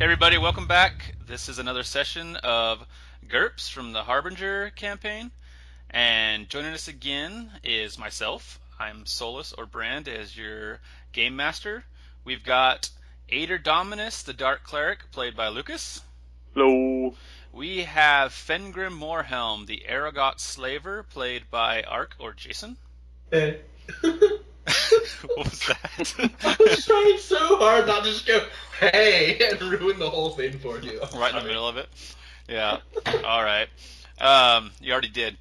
Hey everybody, welcome back. This is another session of GURPS from the Harbinger campaign. And joining us again is myself. I'm Solus, or Brand, as your game master. We've got Ater Dominus, the Dark Cleric, played by Lucas. Hello. We have Fengrim Morhelm, the Arogat Slaver, played by Ark, or Jason. Hey. What was that? I was trying so hard not to just go, hey, and ruin the whole thing for you. Right in the middle of it? Yeah. All right. You already did.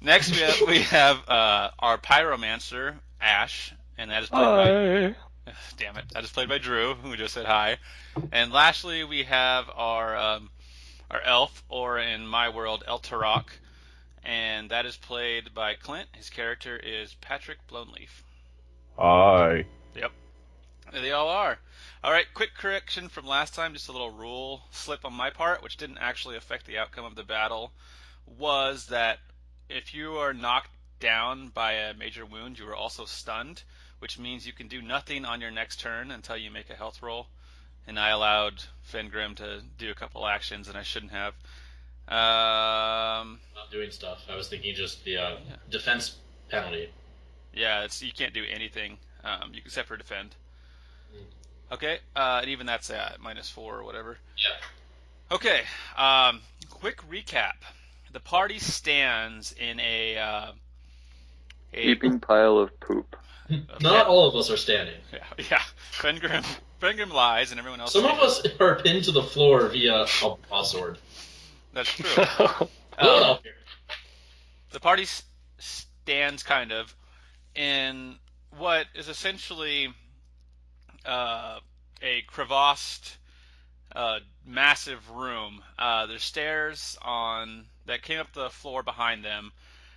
Next, we have our Pyromancer, Ash, and that is played by... Damn it. That is played by Drew, who just said hi. And lastly, we have our elf, or in my world, Elter, and that is played by Clint. His character is Patrick Blownleaf. Hi. Yep. There they all are. All right, quick correction from last time, just a little rule slip on my part, which didn't actually affect the outcome of the battle, was that if you are knocked down by a major wound, you are also stunned, which means you can do nothing on your next turn until you make a health roll. And I allowed Fengrim to do a couple actions, and I shouldn't have. Not doing stuff. I was thinking just the defense penalty. Yeah, you can't do anything. You can separate defend. Okay, and even that's at -4 or whatever. Yeah. Okay, quick recap. The party stands in a Heaping pile of poop. Not all of us are standing. Yeah. Fengrim lies, and everyone else. Some of us are pinned to the floor via a broadsword. That's true. The party stands kind of in what is essentially a crevassed, massive room. There's stairs that came up the floor behind them,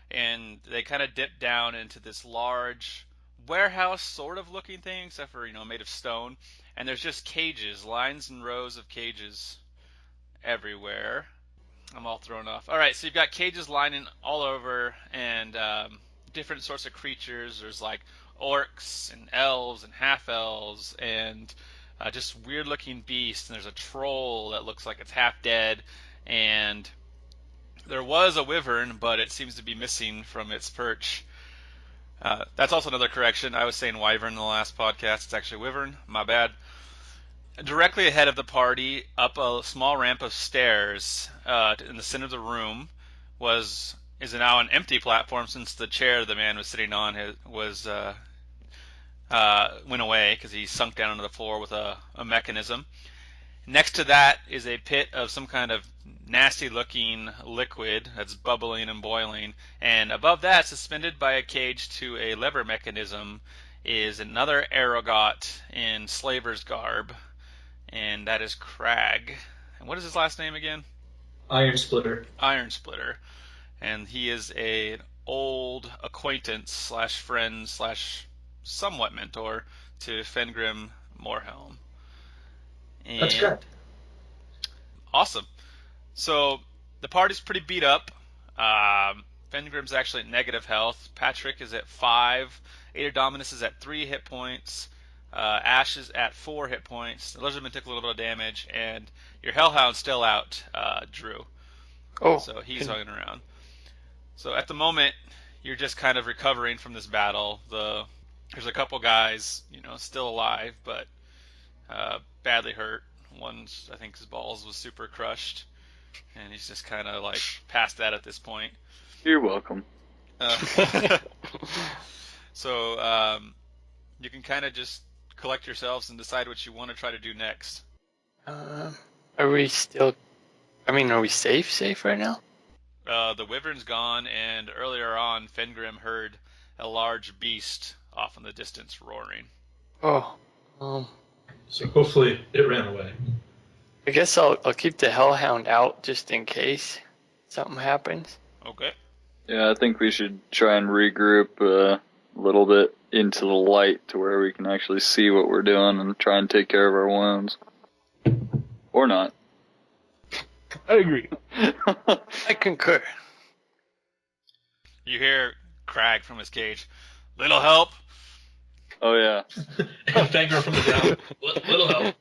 and they kind of dip down into this large warehouse sort of looking thing, except for made of stone. And there's just cages, lines and rows of cages everywhere. I'm all thrown off. All right, so you've got cages lining all over, and different sorts of creatures. There's like orcs and elves and half-elves and just weird-looking beasts. And there's a troll that looks like it's half dead. And there was a wyvern, but it seems to be missing from its perch. That's also another correction. I was saying wyvern in the last podcast. It's actually wyvern. My bad. Directly ahead of the party, up a small ramp of stairs in the center of the room, is now an empty platform, since the chair the man was sitting on went away because he sunk down onto the floor with a mechanism. Next to that is a pit of some kind of nasty-looking liquid that's bubbling and boiling, and above that, suspended by a cage to a lever mechanism, is another Arogat in slaver's garb. And that is Crag. And what is his last name again? Iron Splitter. Iron Splitter. And he is an old acquaintance / friend / somewhat mentor to Fengrim Morhelm. That's correct. Awesome. So the party's pretty beat up. Fengrim's actually at negative health. Patrick is at 5. Ater Dominus is at 3 hit points. Ash is at 4 hit points. The Lizardman took a little bit of damage, and your Hellhound's still out, Drew. Oh. So he's hanging around. So at the moment, you're just kind of recovering from this battle. There's a couple guys, still alive, but badly hurt. One's, I think his balls was super crushed, and he's just kind of like past that at this point. You're welcome. So you can kind of just collect yourselves and decide what you want to try to do next. Are we safe right now? The wyvern's gone, and earlier on, Fengrim heard a large beast off in the distance roaring. Oh, So hopefully it ran away. I guess I'll keep the Hellhound out just in case something happens. Okay. Yeah, I think we should try and regroup a little bit into the light to where we can actually see what we're doing and try and take care of our wounds. Or not. I agree. I concur. You hear Crag from his cage. Little help? Oh, yeah. Fengrim from the ground. Little help.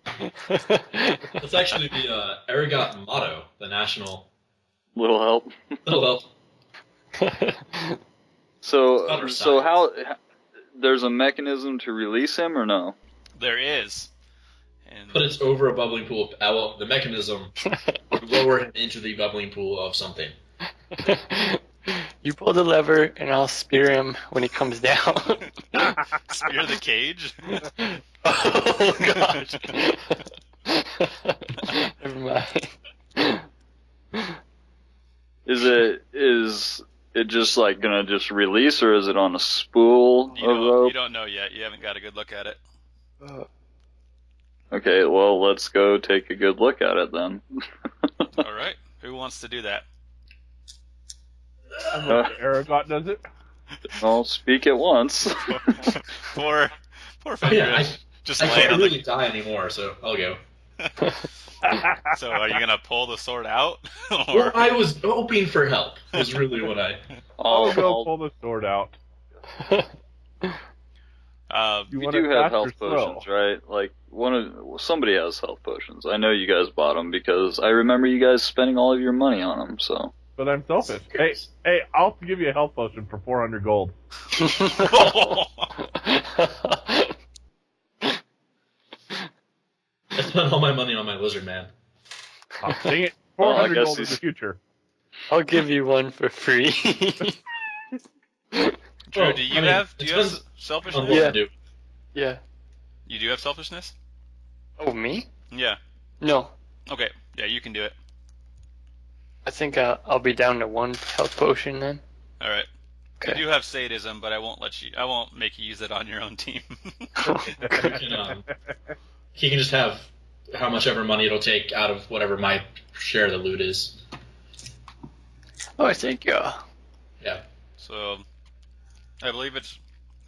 That's actually the Arogat motto, the national. Little help. Little So how there's a mechanism to release him or no? There is. And Put it over a bubbling pool. Well, the mechanism would lower him into the bubbling pool of something. You pull the lever, and I'll spear him when he comes down. spear the cage. Oh gosh. Never mind. Is it just like gonna just release, or is it on a spool of rope? You don't know yet. You haven't got a good look at it. Okay, well, let's go take a good look at it then. All right. Who wants to do that? Arogat does it. I'll speak at once. Poor Oh, Fengrim. yeah, Just I laying can't on really die anymore, so I'll go. So are you gonna pull the sword out? Well, I was hoping for help. Was really what I. I'll go pull the sword out. We do have health potions, right? Like somebody has health potions. I know you guys bought them because I remember you guys spending all of your money on them. So. But I'm selfish. Hey, I'll give you a health potion for 400 gold. I spent all my money on my lizard man. Oh, dang it. 400 gold in the future. I'll give you one for free. Drew, do you have selfishness? Yeah. Yeah. You do have selfishness? Oh, me? Yeah. No. Okay. Yeah, you can do it. I think I'll be down to one health potion then. All right. Okay. You do have sadism, but I won't make you use it on your own team. He can just have how much ever money it'll take out of whatever my share of the loot is. Oh, I think Yeah. So, I believe it's.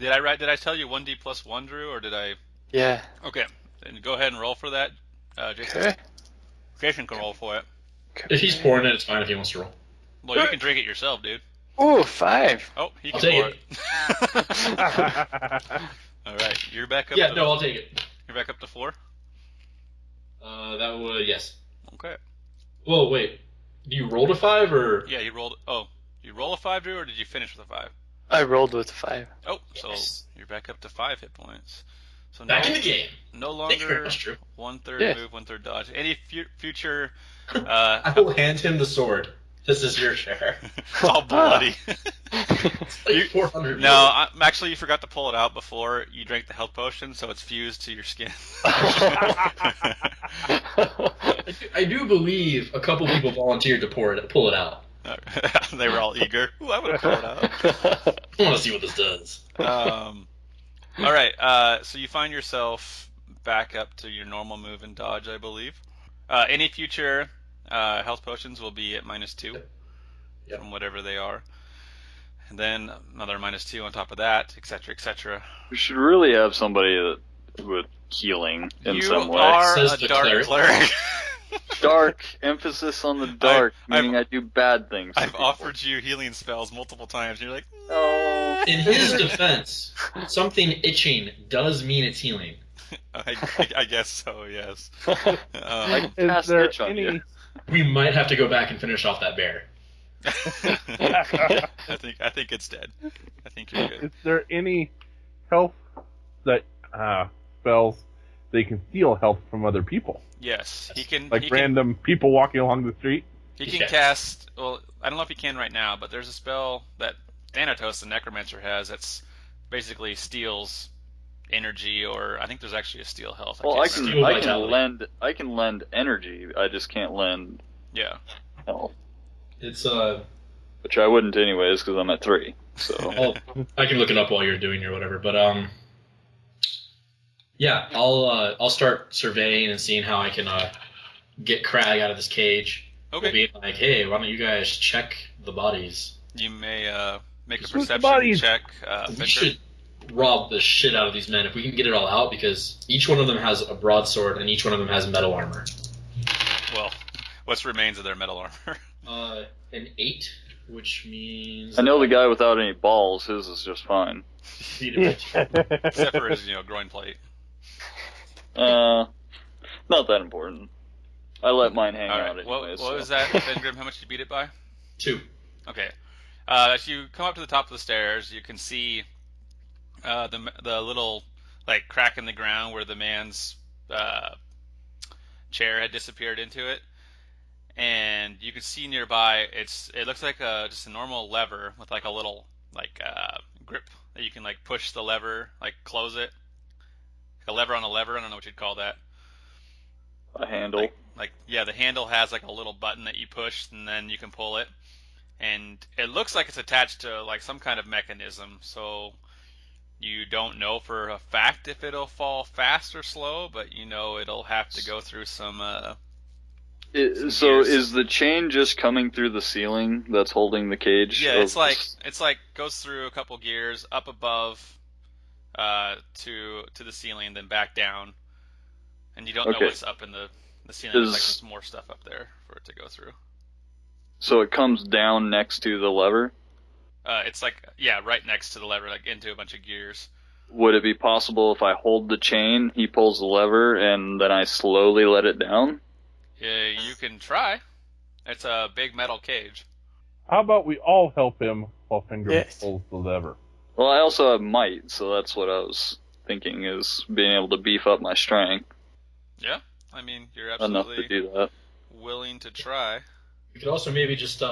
Did I tell you 1d plus 1, Drew, or did I? Yeah. Okay. Then go ahead and roll for that, Jason. Okay. Jason can roll for it. If he's pouring it, it's fine if he wants to roll. Well, you can drink it yourself, dude. Ooh, 5. Oh, he I'll can take pour it. All right, you're back up. Yeah, no, I'll take it. You're back up to 4. That would yes. Okay. Whoa, wait. Do you roll a 5 or? Yeah, you rolled. Oh, you roll a 5, Drew, or did you finish with a 5? I rolled with 5. Oh, Yes. so you're back up to 5 hit points. So Back in the game. No Thank you very longer much, Drew. 1/3 move, 1/3 dodge. Any future I will hand him the sword. This is your share. all bloody. Like 400. No, actually, you forgot to pull it out before you drank the health potion, so it's fused to your skin. I do believe a couple people volunteered to pull it out. They were all eager. Ooh, I want to pull it out. I want to see what this does. All right, so you find yourself back up to your normal move and dodge, I believe. Any future health potions will be at -2 Yep. from whatever they are. And then another -2 on top of that, etc., etc. We should really have somebody with healing in some way. You are Says a the dark cleric. cleric. Dark, emphasis on the dark, meaning I do bad things. to I've people. offered you healing spells multiple times. And you're like, Oh. In his defense, something itching does mean it's healing. I guess so. Yes. I Is cast there itch on any... you. We might have to go back and finish off that bear. I think it's dead. I think you're good. Is there any health that spells they can steal health from other people? Yes, he can. Like he random people walking along the street? He can Yeah. cast. Well, I don't know if he can right now, but there's a spell that Thanatos, the Necromancer, has that's basically steals energy, or I think there's actually a steal health. Well, can't remember. Steal I can vitality. lend energy. I just can't lend Yeah. health, It's which I wouldn't anyways because I'm at 3. So I can look it up while you're doing or whatever, but yeah, I'll start surveying and seeing how I can get Crag out of this cage. Okay. Being like, hey, why don't you guys check the bodies? You may make a Just loot the perception bodies. check. We Victor. should rob the shit out of these men if we can get it all out, because each one of them has a broadsword and each one of them has metal armor. Well, what remains of their metal armor? An 8, which means I know the guy without any balls. His is just fine. Except for his, groin plate. Not that important. I let mine hang All out right. anyway. What was that, Fengrim? How much did you beat it by? 2. Okay. As you come up to the top of the stairs, you can see the little like crack in the ground where the man's chair had disappeared into it, and you can see nearby it looks like just a normal lever with like a little like grip that you can like push the lever, like close it, like a lever on a lever. I don't know what you'd call that. A handle. The handle has like a little button that you push, and then you can pull it. And it looks like it's attached to like some kind of mechanism, so you don't know for a fact if it'll fall fast or slow, but you know it'll have to go through some Is the chain just coming through the ceiling that's holding the cage? Yeah, it's like goes through a couple gears up above to the ceiling, and then back down, and you don't know what's up in the ceiling. There's like some more stuff up there for it to go through. So it comes down next to the lever? It's like, right next to the lever, like into a bunch of gears. Would it be possible if I hold the chain, he pulls the lever, and then I slowly let it down? Yeah, you can try. It's a big metal cage. How about we all help him while Fengrim pulls the lever? Well, I also have might, so that's what I was thinking, is being able to beef up my strength. Yeah, I mean, you're Enough absolutely to do that. willing to try. You could also maybe just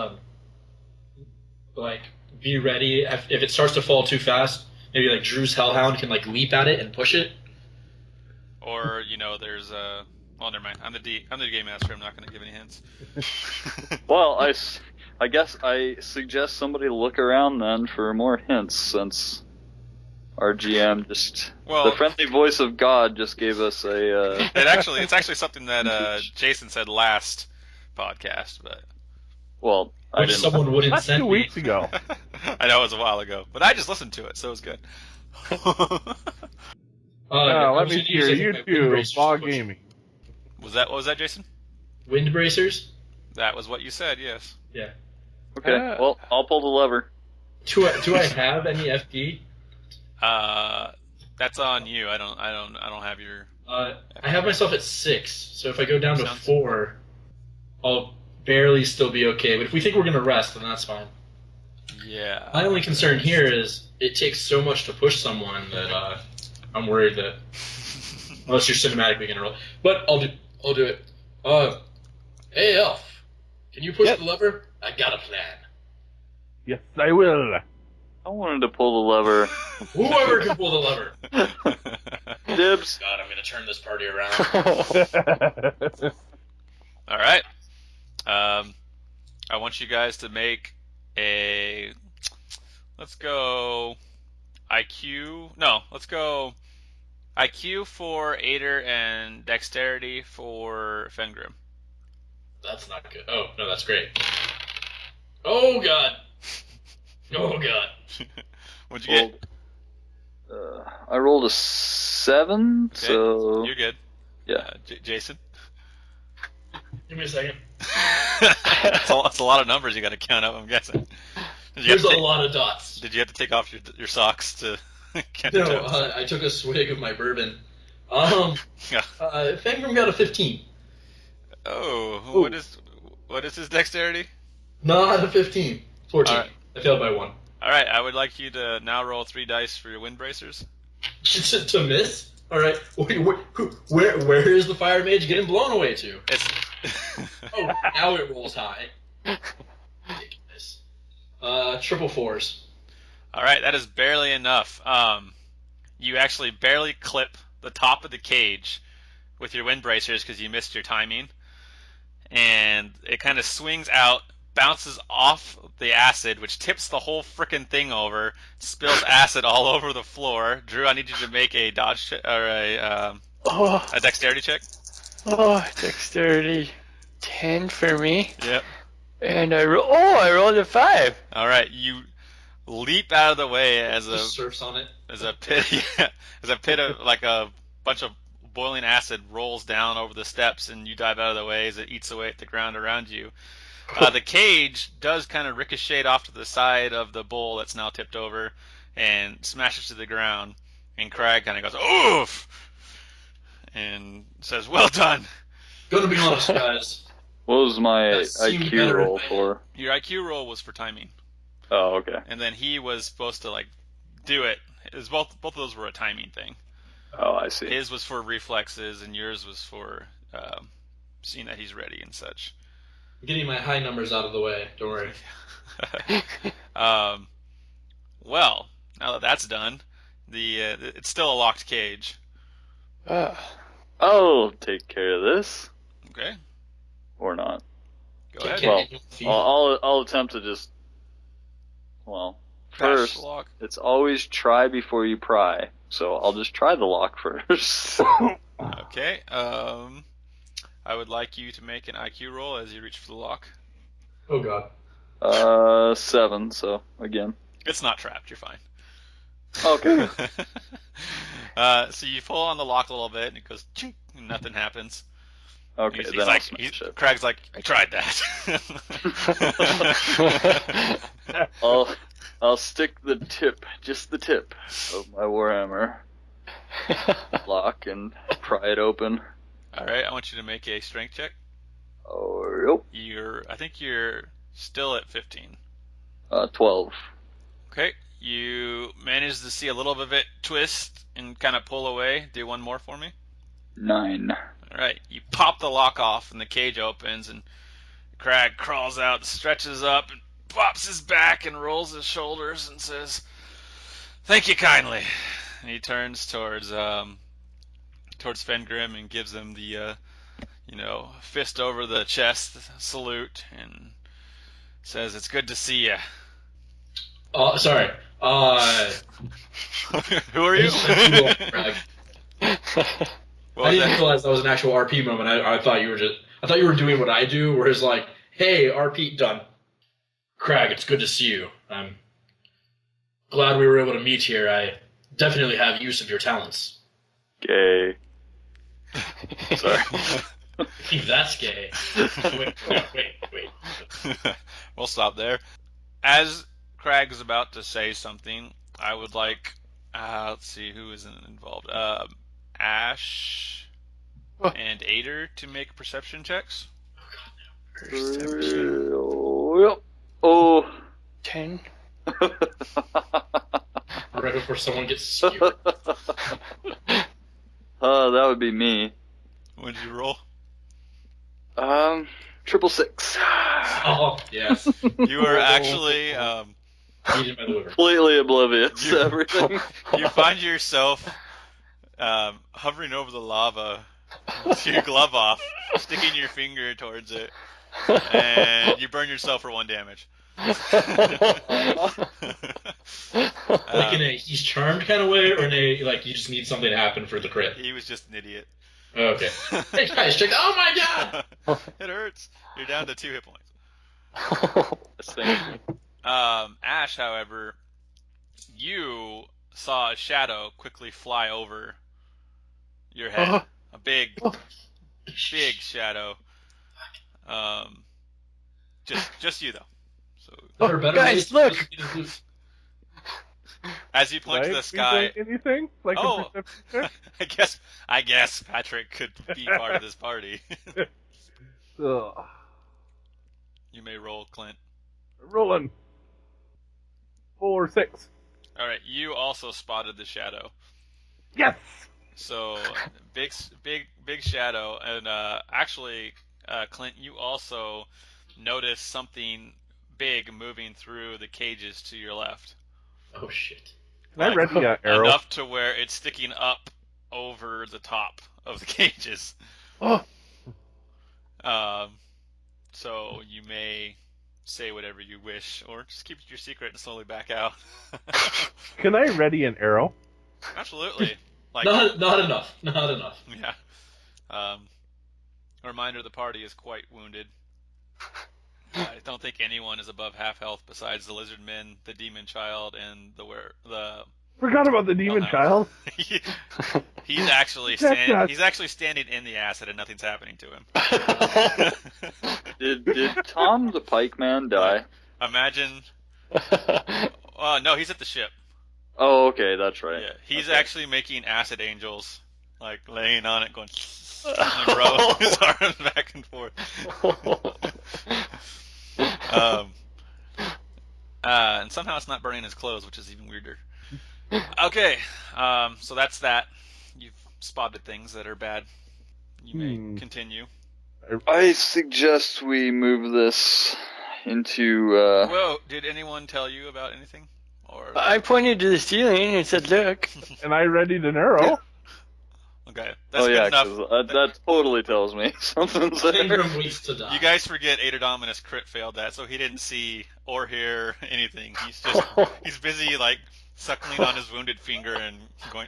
be ready if it starts to fall too fast. Maybe like Drew's Hellhound can like leap at it and push it. Or there's well, never mind. I'm the game master. I'm not going to give any hints. Well, I guess I suggest somebody look around then for more hints, since our GM the friendly voice of God just gave us a. It's actually something that Jason said last podcast, but. Well, I didn't. Someone wouldn't That's send 2 me. weeks ago. I know it was a while ago, but I just listened to it, so it was good. Let me hear you two, Bog Gaming. What was that, Jason? Wind bracers? That was what you said, yes. Yeah. Okay, well, I'll pull the lever. Do I have any FD? That's on you. I don't have your. I have myself at 6, so if I go down to 4, I'll barely still be okay. But if we think we're gonna rest, then that's fine. Yeah. My only concern here is it takes so much to push someone that I'm worried that unless you're cinematically gonna roll, but I'll do it. Hey Elf, can you push the lever? I got a plan. Yes, I will. I wanted to pull the lever. Whoever can pull the lever. Dibs. God, I'm gonna turn this party around. All right. I want you guys to make a. Let's go IQ. No, let's go IQ for Ater and Dexterity for Fengrim. That's not good. Oh, no, that's great. Oh, God. Oh, God. What'd you get? I rolled a 7, Okay, so... You're good. Yeah. Jason? Give me a second. That's a lot of numbers you got to count up, I'm guessing. There's a lot of dots. Did you have to take off your socks to count No, the toes? I took a swig of my bourbon. Fengrim got a 15. Oh, what is his dexterity? Not a 15. 14. All right. I failed by 1. All right, I would like you to now roll 3 dice for your wind bracers. To miss? All right. Where is the fire mage getting blown away to? Oh, now it rolls high. Ridiculous. Triple 4s. All right, that is barely enough. You actually barely clip the top of the cage with your wind bracers because you missed your timing, and it kind of swings out, bounces off the acid, which tips the whole frickin' thing over, spills acid all over the floor. Drew, I need you to make a dodge check, or a dexterity check. Oh, dexterity 10 for me. Yep. And I rolled a 5. All right, you leap out of the way as a surfs on it. as a pit of like a bunch of boiling acid rolls down over the steps, and you dive out of the way as it eats away at the ground around you. The cage does kind of ricochet off to the side of the bowl that's now tipped over and smashes to the ground, and Craig kind of goes, "Oof!" and says, "Well done." Gonna be honest, guys. What was my That seemed IQ better roll than- for? Your IQ roll was for timing, Oh, okay. and then he was supposed to like do it. It was both of those were a timing thing. Oh, I see. His was for reflexes, and yours was for seeing that he's ready and such. I'm getting my high numbers out of the way. Don't worry. Well, now that that's done, it's still a locked cage. I'll take care of this. Okay, Or not. go ahead. Well, I'll attempt to just. Well, Patch first, the lock. it's always try before you pry. So I'll just try the lock first. Okay. I would like you to make an IQ roll as you reach for the lock. Oh god. 7. So again. It's not trapped. You're fine. Okay. So you pull on the lock a little bit, and it goes, chink, and nothing happens. Okay. He's Then like, I'll smash it. Craig's like, I tried that. I'll stick the tip, just the tip, of my warhammer lock and pry it open. All right, I want you to make a strength check. Oh, I think you're still at 15. 12. Okay, you manage to see a little bit of it twist and kind of pull away. Do one more for me. 9. All right, you pop the lock off, and the cage opens, and Crag crawls out, stretches up, and pops his back and rolls his shoulders and says, "Thank you kindly." And he turns towards Fengrim and gives him the fist over the chest salute and says, "It's good to see you." Sorry. Who are you? I didn't realize that was an actual RP moment. I thought you were doing what I do, where it's like, "Hey, RP done." Crag, it's good to see you. I'm glad we were able to meet here. I definitely have use of your talents. Gay. Sorry. That's gay. Wait. We'll stop there. As Crag is about to say something, I would like, let's see, who is involved? Ash and Ater to make perception checks. Perception. Oh. 10. Right before someone gets skewered. That would be me. What did you roll? 666. Oh, yes. You are actually Eaten by the liver. Completely oblivious to everything. you find yourself hovering over the lava with your glove off, sticking your finger towards it, and you burn yourself for 1 damage. Like in a he's charmed kind of way, or in a like you just need something to happen for the crit? He was just an idiot. Okay. Hey guys, check. Oh my god! It hurts. You're down to 2 hit points. Ash, however, you saw a shadow quickly fly over your head. A big shadow. Just you though. So Guys, look! as you point to the sky, Anything? Like Oh. a perception check? I guess Patrick could be part of this party. Ugh. You may roll, Clint. Rolling. 4, 6. All right, you also spotted the shadow. Yes! So big shadow, and actually, Clint, you also noticed something big moving through the cages to your left. Oh shit! Can I read the arrow? Enough to where it's sticking up over the top of the cages. Oh. So you may say whatever you wish, or just keep your secret and slowly back out. Can I ready an arrow? Absolutely. Like, Not enough. yeah. A reminder: the party is quite wounded. I don't think anyone is above half health besides the lizard men, the demon child, and the. Forgot about the demon child. He's actually standing in the acid and nothing's happening to him. Did Tom the pikeman die? Imagine. No, he's at the ship. Oh, okay, that's right. Yeah, he's Okay. actually making acid angels, like laying on it, going and rolling his arms back and forth. And somehow it's not burning his clothes, which is even weirder. Okay, so that's that. You've spotted things that are bad. You may continue. I suggest we move this into. Whoa! Did anyone tell you about anything? Or I pointed to the ceiling and said, "Look." And I readied an arrow. Okay, that's good enough. That totally tells me something's there. Fengrim waits to die. You guys forget Ater Dominus crit failed that, so he didn't see or hear anything. He's busy like suckling on his wounded finger and going.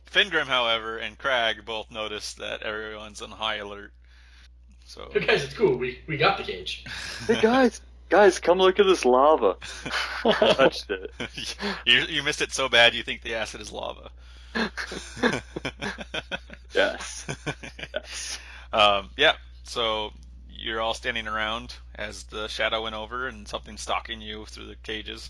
Fengrim, however, and Crag both noticed that everyone's on high alert. So Hey guys, it's cool. We got the cage. Hey guys, come look at this lava. I touched it. You missed it so bad you think the acid is lava. Yes. Yeah. So you're all standing around as the shadow went over and something's stalking you through the cages.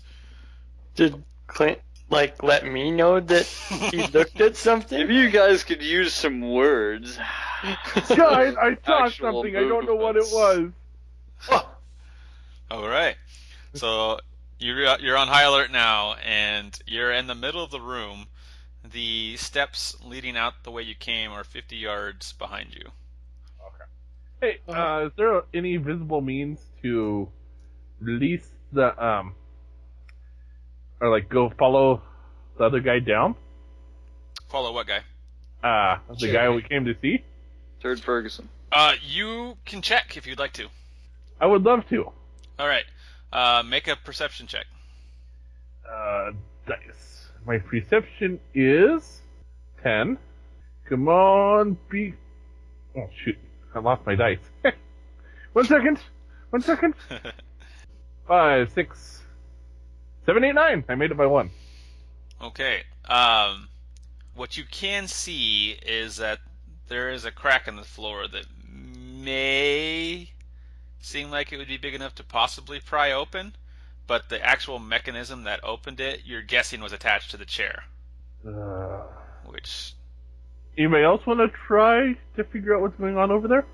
Did Clint let me know that he looked at something? If you guys could use some words. Guys, I saw something. I don't know what it was. All right. So you're on high alert now, and you're in the middle of the room. The steps leading out the way you came are 50 yards behind you. Hey, is there any visible means to release the or like go follow the other guy down? Follow what guy? The guy we came to see. Turd Ferguson. You can check if you'd like to. I would love to. All right. Make a perception check. Dice. My perception is 10. Come on, be. Oh shoot! I lost my dice. 1 second. 1 second. 5, 6, 7, 8, 9. I made it by 1. Okay. What you can see is that there is a crack in the floor that may seem like it would be big enough to possibly pry open, but the actual mechanism that opened it, you're guessing was attached to the chair. Which... Anybody else want to try to figure out what's going on over there?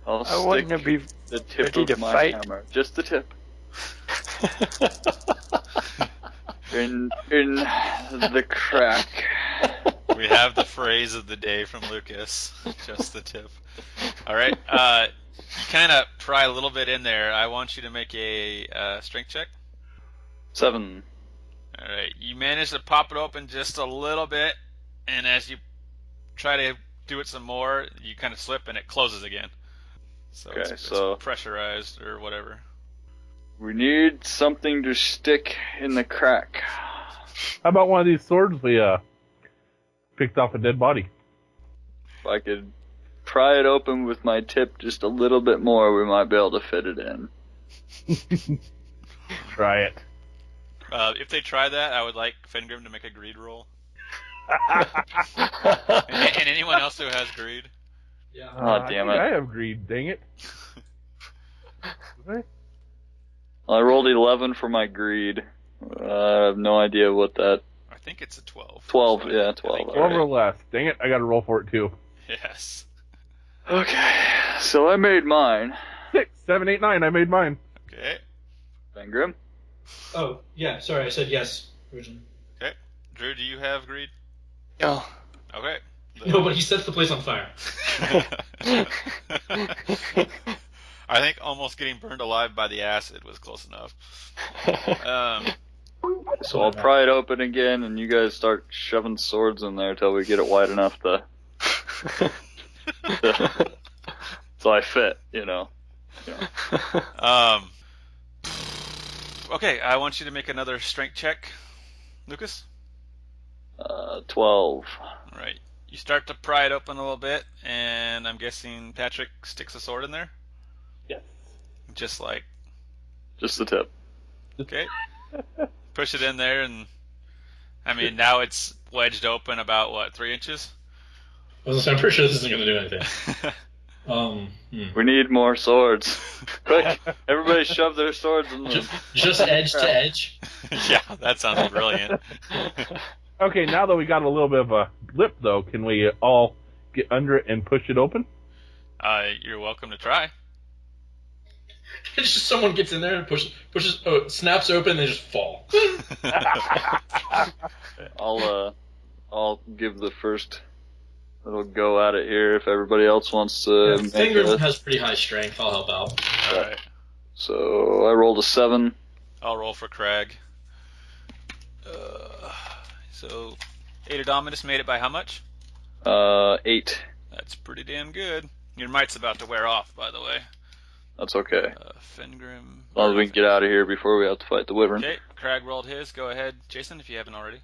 I'll I want to be the tip ready of to my fight. hammer. Just the tip. in the crack. We have the phrase of the day from Lucas. Just the tip. Alright, you kind of pry a little bit in there. I want you to make a strength check. 7. Alright, you manage to pop it open just a little bit, and as you try to do it some more, you kind of slip and it closes again. So Okay, it's so- pressurized or whatever. We need something to stick in the crack. How about one of these swords we picked off a dead body? If I could pry it open with my tip just a little bit more, we might be able to fit it in. Try it. If they try that, I would like Fengrim to make a greed roll. and anyone else who has greed. Yeah. Oh, damn it. I have greed, dang it. What? I rolled 11 for my greed. I have no idea what that... I think it's a 12. 12, So yeah, I 12. think 12 you're or right. less. Dang it, I gotta roll for it too. Yes. Okay, so I made mine. 6, 7, 8, 9, I made mine. Okay. Fengrim? Oh, yeah, sorry, I said yes originally. Okay. Drew, do you have greed? No. Okay. No, but he sets the place on fire. I think almost getting burned alive by the acid was close enough. So I'll pry it open again, and you guys start shoving swords in there till we get it wide enough to so I fit, you know. Okay, I want you to make another strength check, Lucas. 12. Alright. You start to pry it open a little bit, and I'm guessing Patrick sticks a sword in there? Yes. Just like, Just the tip. okay. Push it in there, and I mean, now it's wedged open about, what, 3 inches? I was gonna say, I'm pretty sure this isn't going to do anything. We need more swords. Quick, everybody shove their swords in them. Just edge to edge. Yeah, that sounds brilliant. Okay, now that we got a little bit of a lip, though, can we all get under it and push it open? You're welcome to try. It's just someone gets in there and pushes, snaps open, and they just fall. I'll give the first little go at it here if everybody else wants to. Fengrim has pretty high strength. I'll help out. All right. So I rolled a 7. I'll roll for Crag. So Ater Dominus made it by how much? 8. That's pretty damn good. Your might's about to wear off, by the way. That's okay. Fengrim. As long as we can get out of here before we have to fight the wyvern. Okay, Crag rolled his. Go ahead, Jason, if you haven't already.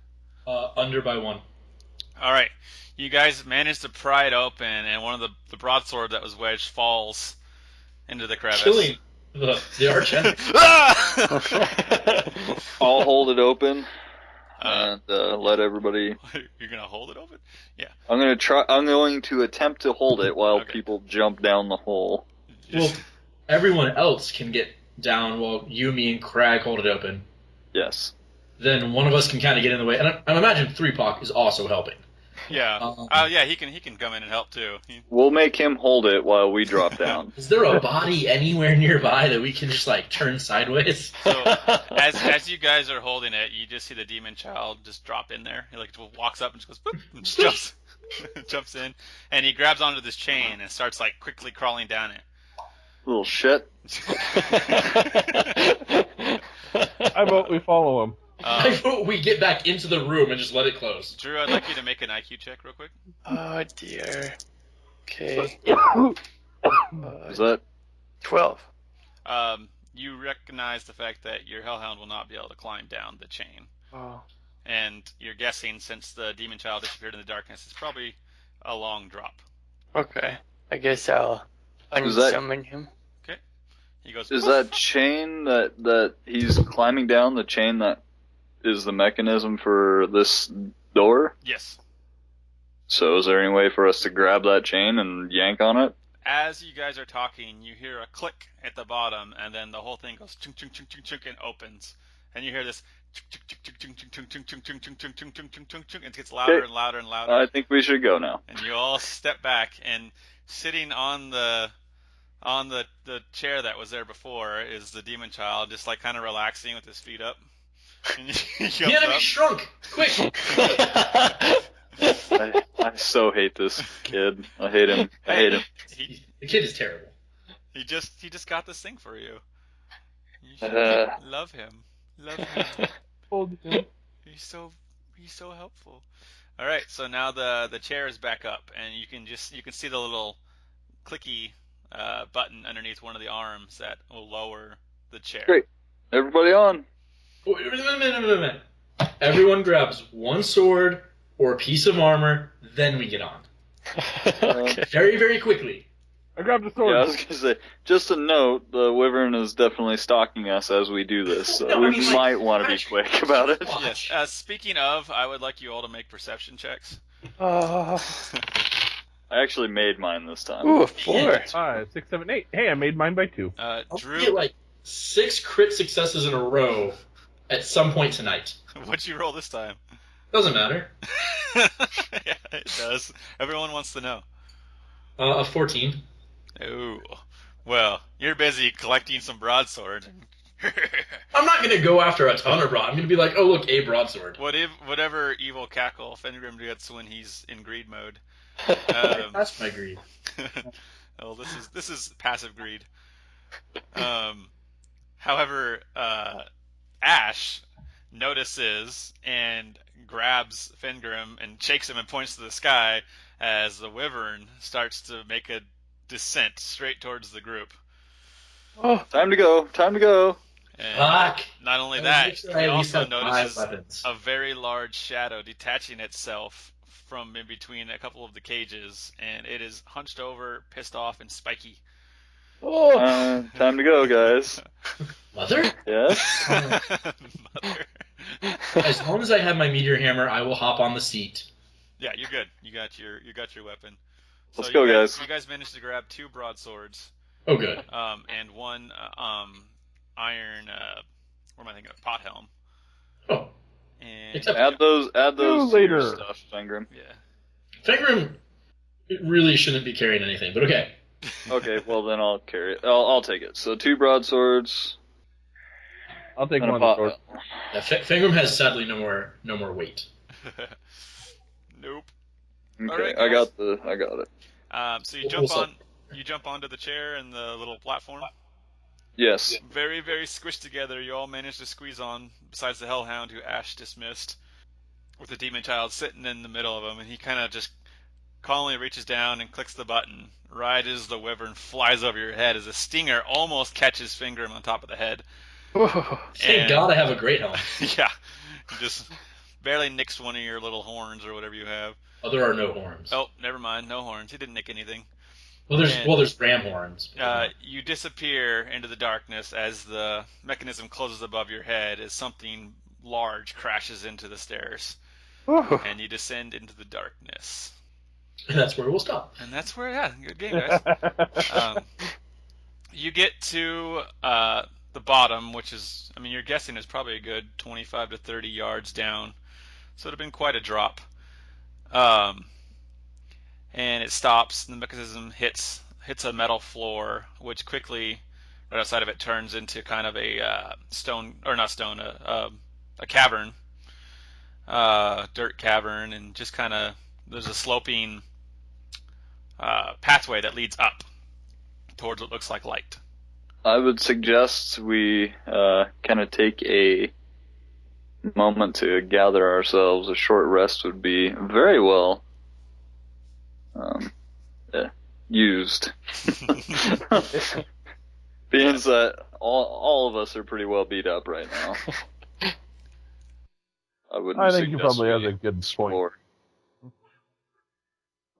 Under by 1. All right, you guys managed to pry it open, and one of the broadsword that was wedged falls into the crevice. Killing the arch-enemy. I'll hold it open and let everybody. You're gonna hold it open? Yeah. I'm going to attempt to hold it while people jump down the hole. Well, everyone else can get down while you, me, and Crag hold it open. Yes. Then one of us can kind of get in the way, and I imagine 3POC is also helping. Yeah. Yeah, he can come in and help too. We'll make him hold it while we drop down. Is there a body anywhere nearby that we can just turn sideways? So as you guys are holding it, you just see the demon child just drop in there. He walks up and just goes boop, and just jumps in, and he grabs onto this chain and starts quickly crawling down it. Little shit. I vote we follow him. I vote we get back into the room and just let it close. Drew, I'd like you to make an IQ check real quick. Oh dear. Okay. Is that 12? You recognize the fact that your hellhound will not be able to climb down the chain. Oh. And you're guessing, since the demon child disappeared in the darkness, it's probably a long drop. Okay. I guess I'll unsummon him. Okay. He goes. Is that chain that he's climbing down, the chain that is the mechanism for this door? Yes. So is there any way for us to grab that chain and yank on it? As you guys are talking, you hear a click at the bottom, and then the whole thing goes chunk chunk chunk chunk chunk and opens, and you hear this chunk chunk chunk chunk chunk chunk chunk chunk chunk chunk chunk chunk chunk chunk chunk chunk, and it gets louder and louder and louder. I think we should go now. And you all step back, and sitting on the chair that was there before is the demon child, just kind of relaxing with his feet up. And the enemy shrunk! Quick! I so hate this kid. I hate him. The kid is terrible. He just got this thing for you. You should love him. Love him. Hold him. He's so helpful. All right, so now the chair is back up, and you can see the little clicky button underneath one of the arms that will lower the chair. Great. Everybody on. Wait a minute. Everyone grabs one sword or a piece of armor, then we get on. Okay. Very, very quickly. I grabbed the sword. Yeah, I was going to say, just a note, the wyvern is definitely stalking us as we do this, so we might want to be quick about it. Yes. Speaking of, I would like you all to make perception checks. I actually made mine this time. Ooh, 4. 5, 6, 7, 8. Hey, I made mine by 2. Drew, get 6 crit successes in a row at some point tonight. What'd you roll this time? Doesn't matter. Yeah, it does. Everyone wants to know. A 14. Ooh. Well, you're busy collecting some broadsword. I'm not going to go after a ton of broad. I'm going to be like, oh, look, a broadsword. Whatever evil cackle Fengrim gets when he's in greed mode. That's my greed. Well, this is passive greed. However, Ash notices and grabs Fengrim and shakes him and points to the sky as the wyvern starts to make a descent straight towards the group. Oh, time to go. And Fuck. Not only that, he also notices a very large shadow detaching itself from in between a couple of the cages, and it is hunched over, pissed off, and spiky. Oh, time to go, guys. Mother? Yes? Mother. As long as I have my meteor hammer, I will hop on the seat. Yeah, you're good. You got your weapon. Let's go, guys. You guys managed to grab 2 broadswords. Oh, good. And 1 iron. What am I thinking of? Pot helm. Oh. And Except- Add those to later. your stuff, Fengrim. yeah. Fengrim really shouldn't be carrying anything, but okay. Okay, well then I'll carry it. I'll take it. So 2 broadswords. I'll take and one a of the swords. Yeah, Fengrim has sadly no more weight. Nope. Okay, Alright, I guys. got it. So you jump onto the chair and the little platform. Yes. Very, very squished together. You all managed to squeeze on, besides the Hellhound, who Ash dismissed, with the Demon Child sitting in the middle of him, and he kind of just calmly reaches down and clicks the button right as the wyvern flies over your head, as a stinger almost catches Fengrim on top of the head. Thank God I have a great helm. Yeah, you just barely nicks one of your little horns or whatever you have. Oh, there are no horns. Oh, never mind, no horns. He didn't nick anything. Well, there's ram horns. You disappear into the darkness as the mechanism closes above your head as something large crashes into the stairs. And you descend into the darkness. And that's where we'll stop. And that's where, yeah, good game, guys. You get to the bottom, which is, I mean, you're guessing is probably a good 25 to 30 yards down. So it would have been quite a drop. And it stops, and the mechanism hits a metal floor, which quickly, right outside of it, turns into kind of a a cavern, dirt cavern, and just kind of, there's a sloping pathway that leads up towards what looks like light. I would suggest we kind of take a moment to gather ourselves. A short rest would be very well used. Being that all of us are pretty well beat up right now. I think you probably have a good point.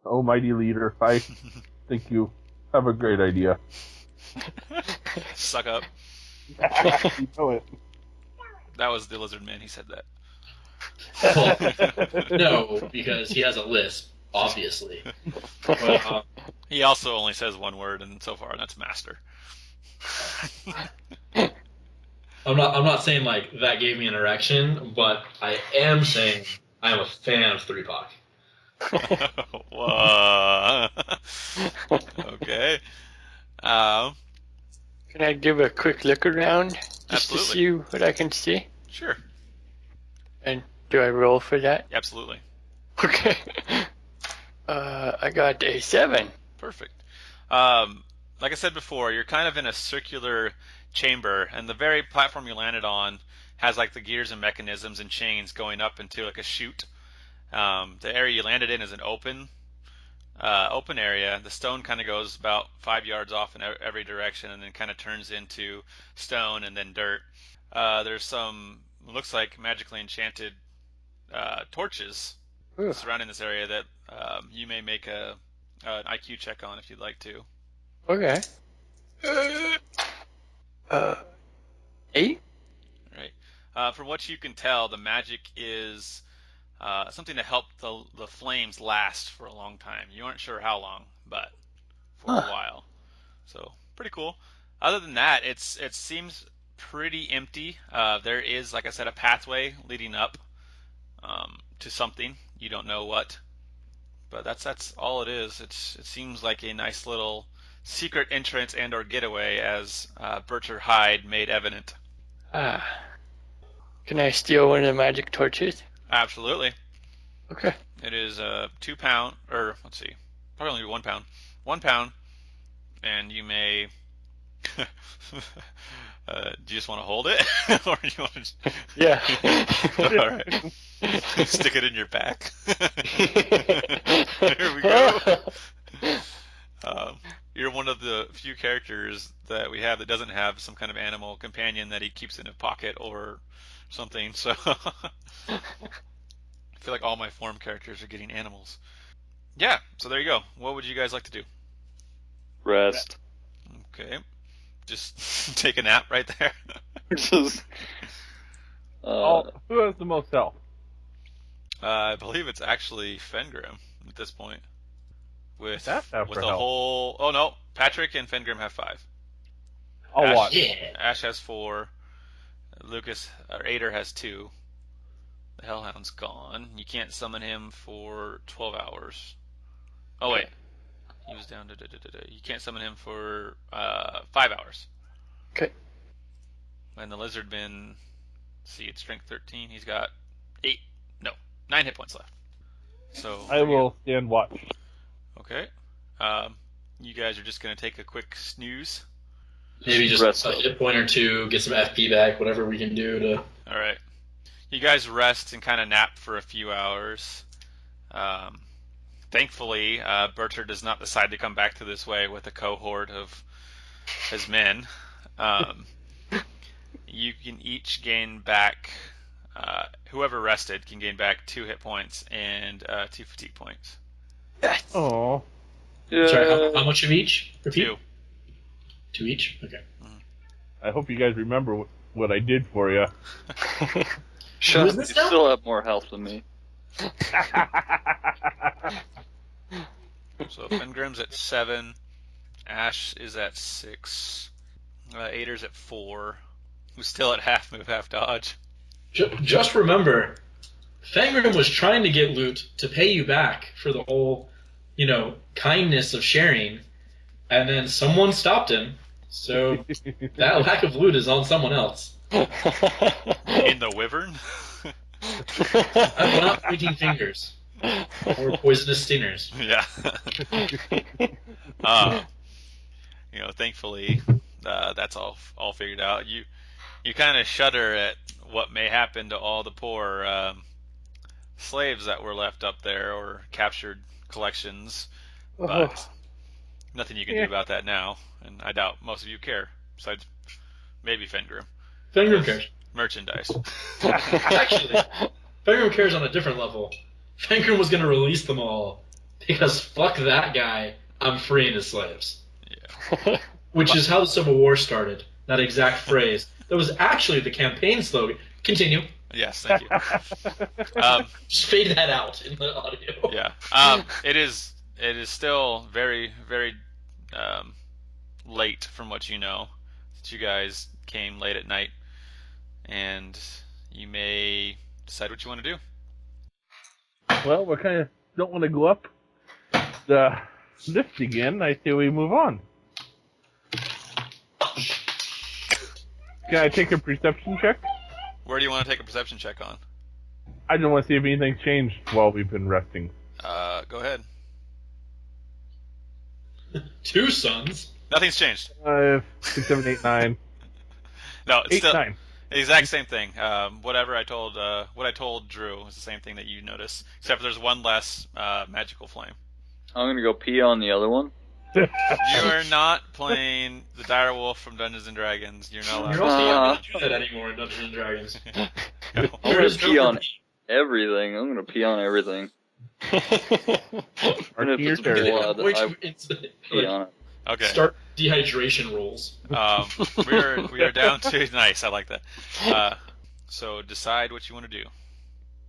Oh, mighty leader, I think you have a great idea. Suck up. You know it. That was the lizard man. He said that. Well, no, because he has a lisp, obviously. But, he also only says one word, and so far that's master. I'm not saying like that gave me an erection, but I am saying I am a fan of 3-Pac. Whoa. Okay. Can I give a quick look around just Absolutely. to see what I can see? Sure. And do I roll for that? Absolutely. Okay. I got a 7. Perfect. Like I said before, you're kind of in a circular chamber, and the very platform you landed on has like the gears and mechanisms and chains going up into like a chute. The area you landed in is an open area. The stone kind of goes about 5 yards off in every direction, and then kind of turns into stone and then dirt. There's some, looks like magically enchanted torches surrounding this area that you may make an IQ check on if you'd like to. Okay. 8? Right. From what you can tell, the magic is something to help the flames last for a long time. You aren't sure how long, but for a while. So pretty cool. Other than that, it seems pretty empty. There is, like I said, a pathway leading up to something. You don't know what, but that's all it is. It seems like a nice little secret entrance and or getaway, as Berter Hyde made evident. Can I steal one of the magic torches? Absolutely. Okay. It is 2 pound, or let's see, probably only 1 pound. 1 pound, and you may. Do you just want to hold it, or do you want to? Yeah. All right. Stick it in your back. There we go. You're one of the few characters that we have that doesn't have some kind of animal companion that he keeps in a pocket or something. So I feel like all my form characters are getting animals. Yeah. So there you go. What would you guys like to do? Rest. Okay. Just take a nap right there. Just, who has the most health? I believe it's actually Fengrim at this point. With That's half with for a health. whole. Oh no, Patrick and Fengrim have 5. I'll Ash, watch. Yeah. Ash has 4. Lucas or Ater has 2. The Hellhound's gone. You can't summon him for 12 hours. Oh, wait. He was down to... You can't summon him for 5 hours. Okay. And the Lizardman... See, it's strength 13. He's got 9 hit points left. So I will stand watch. Okay. You guys are just going to take a quick snooze. Maybe just a hit point or two, get some FP back, whatever we can do to... All right. You guys rest and kind of nap for a few hours. Thankfully, Berter does not decide to come back to this way with a cohort of his men. You can each gain back... whoever rested can gain back 2 hit points and 2 fatigue points. Yes. Oh. Yeah. Sorry, how much of each? Repeat? 2. 2 each? Okay. I hope you guys remember what I did for you. Shut up, this you now? still have more health than me. So Fengrim's at 7. Ash is at 6. Ater's at 4. Who's still at half move, half dodge. Just remember, Fengrim was trying to get loot to pay you back for the whole, kindness of sharing, and then someone stopped him, so that lack of loot is on someone else. In the Wyvern? I'm not pointing fingers. Or poisonous stingers. Yeah. Thankfully, that's all figured out. You kind of shudder at what may happen to all the poor slaves that were left up there or captured collections, but nothing you can do about that now, and I doubt most of you care, besides maybe Fengrim. Fengrim cares. Merchandise. Actually, Fengrim cares on a different level. Fengrim was going to release them all, because fuck that guy, I'm freeing his slaves. Yeah. Which is how the Civil War started, that exact phrase. That was actually the campaign slogan. Continue. Yes, thank you. Just fade that out in the audio. Yeah. It is still very, very late from what you know. That you guys came late at night, and you may decide what you want to do. Well, we kind of don't want to go up the lift again. I say we move on. Can I take a perception check? Where do you want to take a perception check on? I just want to see if anything's changed while we've been resting. Go ahead. 2 sons. Nothing's changed. 5, 6, 7, 8, 9. No, it's 8, still 9. the exact same thing. What I told Drew is the same thing that you notice, except for there's one less magical flame. I'm gonna go pee on the other one. You are not playing the Dire Wolf from Dungeons and Dragons. You're not allowed. You're also not going to do that anymore in Dungeons and Dragons. No. I'm gonna pee on everything. I'm gonna pee on everything. Our Even if it's tier blood, I pee on it. Okay. Start dehydration rules. We are down to nice. I like that. So decide what you want to do.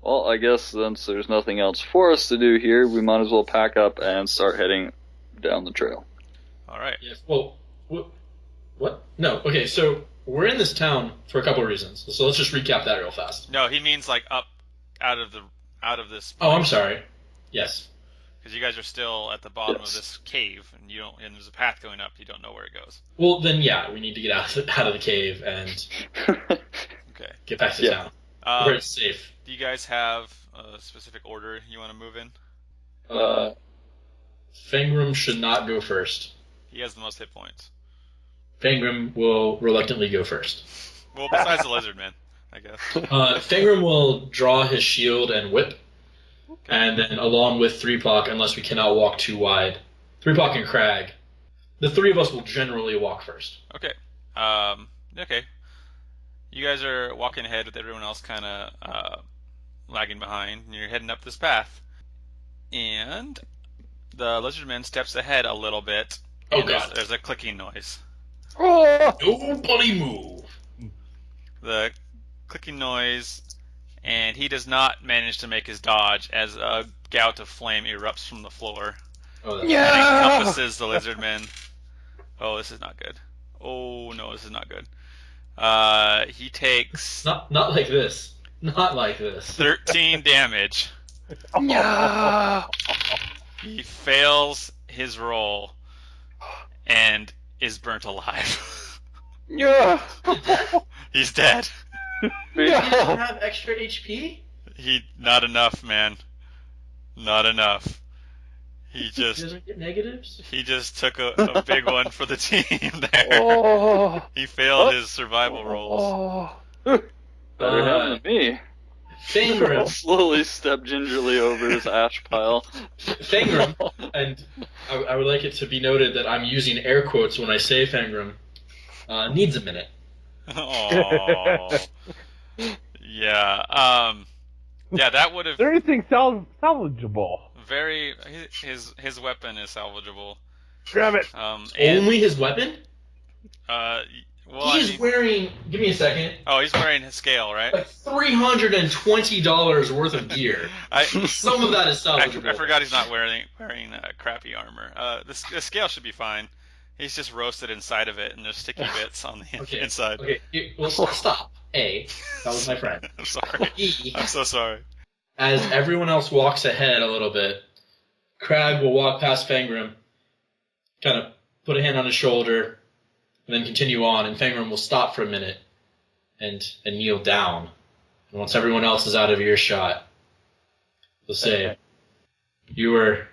Well, I guess since there's nothing else for us to do here, we might as well pack up and start heading down the trail. All right. Yes. Well, what? No. Okay. So we're in this town for a couple of reasons. So let's just recap that real fast. No, he means like up out of this. Oh, I'm sorry. Yes. Because you guys are still at the bottom of this cave, and there's a path going up. You don't know where it goes. Well, then yeah, we need to get out of the cave and Okay. get back to town where it's safe. Do you guys have a specific order you want to move in? Fengrim should not go first. He has the most hit points. Fengrim will reluctantly go first. Well, besides the lizard man, I guess. Fengrim will draw his shield and whip, and then along with 3-Pock, unless we cannot walk too wide, 3-Pock and Crag, the 3 of us will generally walk first. Okay. Okay. You guys are walking ahead with everyone else kind of lagging behind, and you're heading up this path. And the lizardman steps ahead a little bit. Oh, and God. There's a clicking noise. Nobody move. The clicking noise, and he does not manage to make his dodge as a gout of flame erupts from the floor. Oh, And encompasses the lizardman. Oh, this is not good. Oh, no, this is not good. He takes... Not like this. Not like this. 13 damage. No. He fails his roll and is burnt alive. Yeah. He's dead. He doesn't have extra HP? Not enough, man. Not enough. He doesn't get negatives? just took a big one for the team there. Oh. He failed his survival rolls. Oh. Better him than me. Fengrim. Slowly step gingerly over his ash pile. Fengrim, and I would like it to be noted that I'm using air quotes when I say Fengrim, needs a minute. Oh. Yeah. Yeah, that would have. Is there anything salvageable? His weapon is salvageable. Grab it. Only his weapon? Well, He's wearing. Give me a second. Oh, he's wearing his scale, right? Like $320 worth of gear. Some of that is salvageable. I forgot he's not wearing crappy armor. The scale should be fine. He's just roasted inside of it, and there's sticky bits on the inside. Okay, well, stop. A, that was my friend. I'm sorry. I'm so sorry. As everyone else walks ahead a little bit, Crag will walk past Fengrim, kind of put a hand on his shoulder, and then continue on, and Fengrim will stop for a minute and kneel down. And once everyone else is out of earshot, he'll say, you would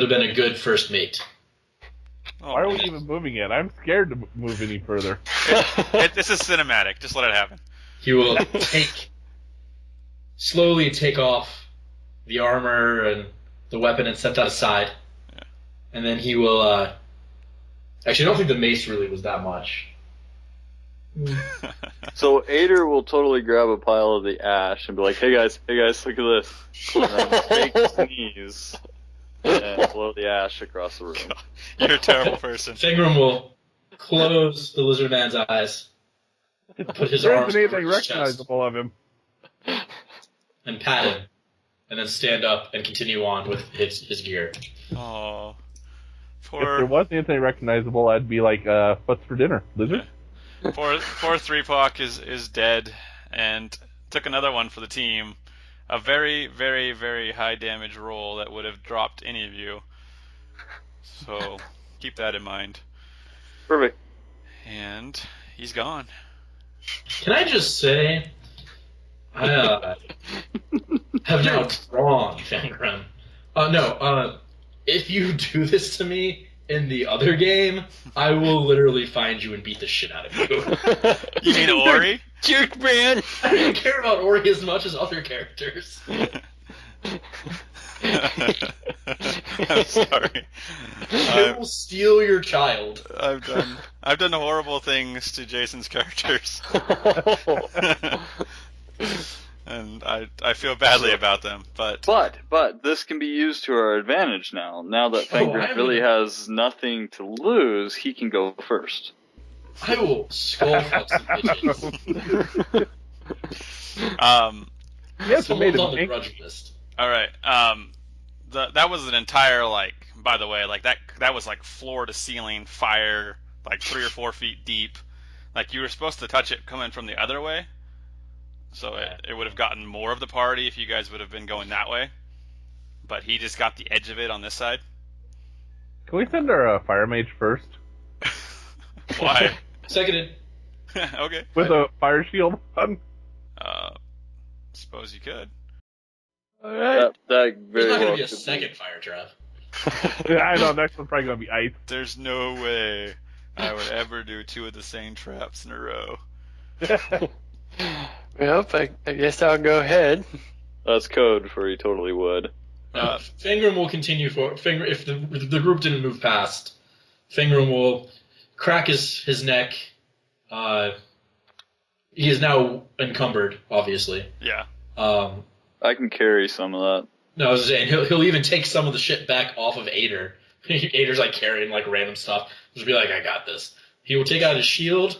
have been a good first mate. Why are we even moving it? I'm scared to move any further. This is cinematic. Just let it happen. He will slowly take off the armor and the weapon and set that aside. Yeah. And then he will... Actually, I don't think the mace really was that much. So Ater will totally grab a pile of the ash and be like, hey guys, look at this. And then fake sneeze and blow the ash across the room. God, you're a terrible person. Fengrim will close the lizard man's eyes, put his There arms isn't over anything his chest, recognizable of him. and pat him, and then stand up and continue on with his gear. Oh. If there wasn't anything recognizable, I'd be like, what's for dinner? Lizard? Poor 3POC is dead, and took another one for the team. A very, very, very high damage roll that would have dropped any of you. So keep that in mind. Perfect. And he's gone. Can I just say, I have now drawn Fengrim. If you do this to me in the other game, I will literally find you and beat the shit out of you. You mean Ori? Juke man! I don't care about Ori as much as other characters. I'm sorry. I will steal your child. I've done horrible things to Jason's characters. And I feel badly about them, but this can be used to our advantage now. Now that Fengrim really has nothing to lose, he can go first. I will skull fuck some bitches. Yes, I made Someone's on the it. grudge list. all right. That was an entire by the way, that was like floor to ceiling fire, like 3 or 4 feet deep. Like you were supposed to touch it coming from the other way. So it would have gotten more of the party if you guys would have been going that way. But he just got the edge of it on this side. Can we send our fire mage first? Why? Seconded. Okay. With a fire shield on? Suppose you could. Alright. That There's very not going well to be a could second fire trap. I know, next one's probably going to be ice. There's no way I would ever do 2 of the same traps in a row. Well, I guess I'll go ahead. That's code for he totally would. Fengrim will continue if the group didn't move past, Fengrim will crack his neck. He is now encumbered, obviously. Yeah. I can carry some of that. No, I was saying he'll even take some of the shit back off of Ater. Ater's like carrying like random stuff. Just be like, I got this. He will take out his shield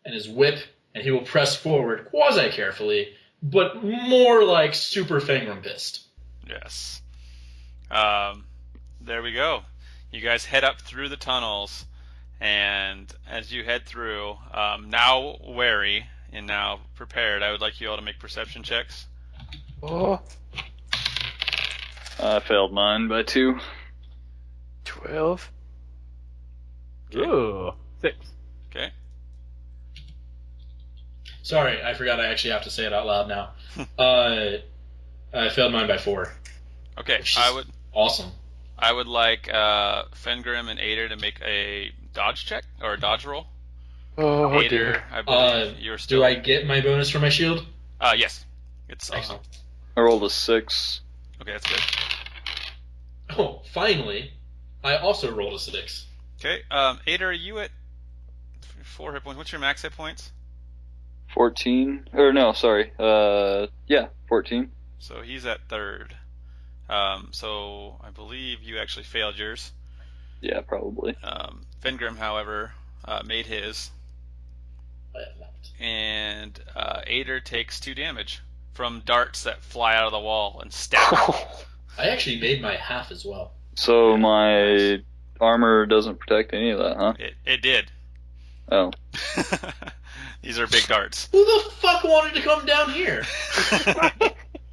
and his whip, and he will press forward quasi carefully, but more like super Fengrim pissed. Yes. There we go. You guys head up through the tunnels, and as you head through, now wary, and now prepared, I would like you all to make perception checks. Oh, I failed mine by 2. 12. Ooh, 6. Okay. Sorry, I forgot I actually have to say it out loud now. I failed mine by 4. Okay, Awesome. I would like Fengrim and Ater to make a dodge check or a dodge roll. Oh, Ater, dear. I believe you're still. Do I get my bonus for my shield? Yes. It's awesome. Excellent. I rolled a 6. Okay, that's good. Oh, finally, I also rolled a 6. Okay, Ater, are you at 4 hit points? What's your max hit points? 14. Or no, sorry. Yeah, 14. So he's at 3rd. So I believe you actually failed yours. Yeah, probably. Fengrim, however, made his. I have not. And Ater takes 2 damage from darts that fly out of the wall and stab him. I actually made my half as well. So Yeah, my nice. armor doesn't protect any of that, huh? It did. Oh. These are big darts. Who the fuck wanted to come down here?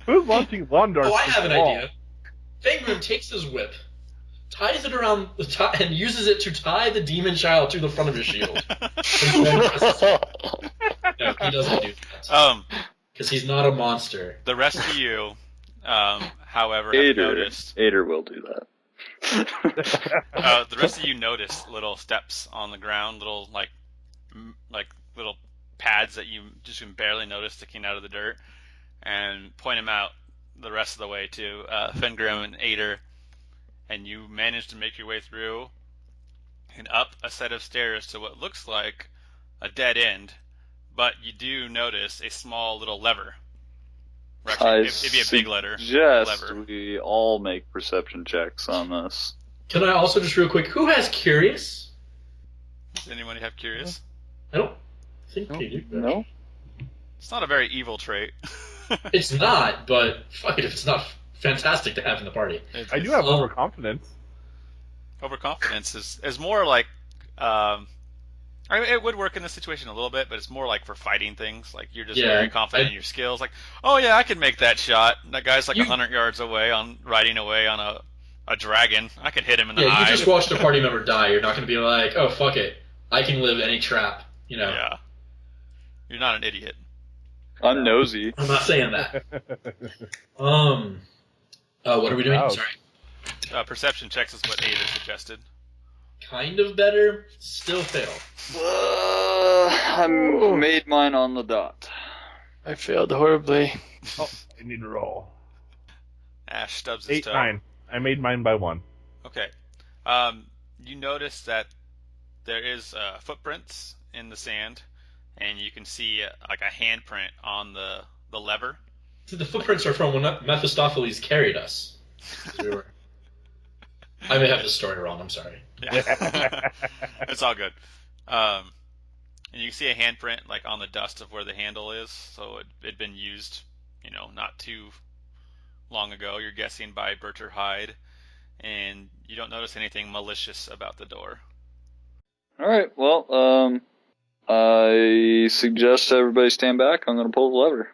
Who's launching lawn darts? Oh, I from have an the wall? idea. Fengrim takes his whip, ties it around the tie, and uses it to tie the demon child to the front of his shield. No, he doesn't do that. Because he's not a monster. The rest of you, however, have noticed. Ater will do that. The rest of you notice little steps on the ground, little like little pads that you just can barely notice sticking out of the dirt, and point them out the rest of the way to Fengrim and Ater, and you manage to make your way through and up a set of stairs to what looks like a dead end, but you do notice a small little lever. Or actually, it'd be a big lever. We all make perception checks on this. Can I also just real quick, who has Curious? Does anyone have Curious? I don't think they do. No? It's not a very evil trait. It's not, but fuck it if it's not fantastic to have in the party. I do have overconfidence. Overconfidence is more like, I mean, it would work in this situation a little bit, but it's more like for fighting things. Like you're just very confident in your skills. Like, oh yeah, I can make that shot. That guy's like 100 yards away riding away on a dragon. I could hit him in the eye. Yeah, you just watched a party member die. You're not going to be like, oh fuck it, I can live any trap. You know. Yeah. You're not an idiot. I'm nosy. I'm not saying that. What are we doing? Wow. Sorry. Perception checks is what Ater suggested. Kind of better. Still fail. I made mine on the dot. I failed horribly. Oh, I need to roll. Ash stubs his 8, toe. 9. I made mine by 1. Okay. You notice that there is footprints in the sand, and you can see like a handprint on the lever. See, the footprints are from when Mephistopheles carried us. I may have this story wrong. I'm sorry. Yeah. It's all good. And you can see a handprint like on the dust of where the handle is, so it'd been used, not too long ago. You're guessing by Berter Hyde, and you don't notice anything malicious about the door. All right. Well, I suggest everybody stand back. I'm going to pull the lever.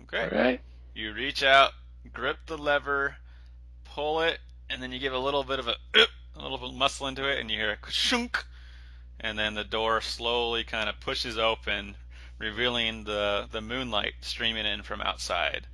Okay. All right. You reach out, grip the lever, pull it, and then you give a little bit of a little bit of muscle into it, and you hear a shunk, and then the door slowly kind of pushes open, revealing the moonlight streaming in from outside.